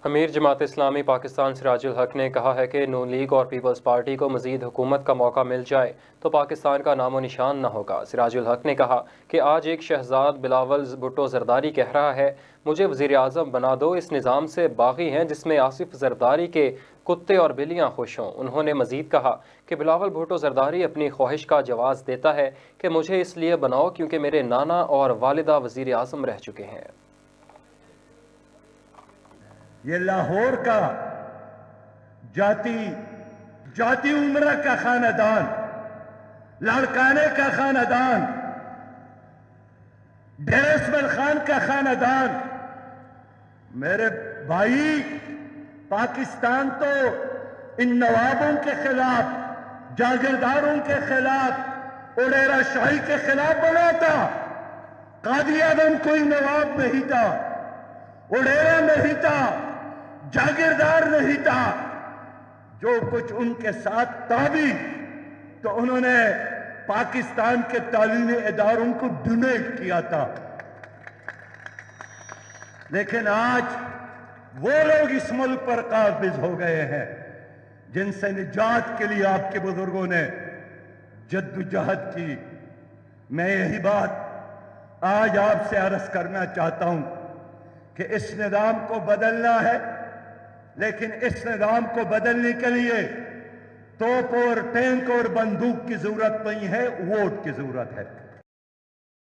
امیر جماعت اسلامی پاکستان سراج الحق نے کہا ہے کہ نون لیگ اور پیپلز پارٹی کو مزید حکومت کا موقع مل جائے تو پاکستان کا نام و نشان نہ ہوگا۔ سراج الحق نے کہا کہ آج ایک شہزاد بلاول بھٹو زرداری کہہ رہا ہے مجھے وزیر اعظم بنا دو، اس نظام سے باغی ہیں جس میں آصف زرداری کے کتے اور بلیاں خوش ہوں۔ انہوں نے مزید کہا کہ بلاول بھٹو زرداری اپنی خواہش کا جواز دیتا ہے کہ مجھے اس لیے بناؤ کیونکہ میرے نانا اور والدہ وزیر اعظم رہ چکے ہیں۔ یہ لاہور کا جاتی عمرہ کا خاندان، لاڑکانے کا خاندان، ڈیر اسماعیل خان کا خاندان، میرے بھائی پاکستان تو ان نوابوں کے خلاف، جاگیرداروں کے خلاف، اڈیرا شاہی کے خلاف بنا تھا۔ قاضی اعظم کوئی نواب نہیں تھا، اڈیرا نہیں تھا، جاگیردار نہیں تھا۔ جو کچھ ان کے ساتھ تھا بھی تو انہوں نے پاکستان کے تعلیمی اداروں کو ڈونیٹ کیا تھا۔ لیکن آج وہ لوگ اس ملک پر قابض ہو گئے ہیں جن سے نجات کے لیے آپ کے بزرگوں نے جدوجہد کی۔ میں یہی بات آج آپ سے عرض کرنا چاہتا ہوں کہ اس نظام کو بدلنا ہے، لیکن اس نظام کو بدلنے کے لیے توپ اور ٹینک اور بندوق کی ضرورت نہیں ہے، ووٹ کی ضرورت ہے۔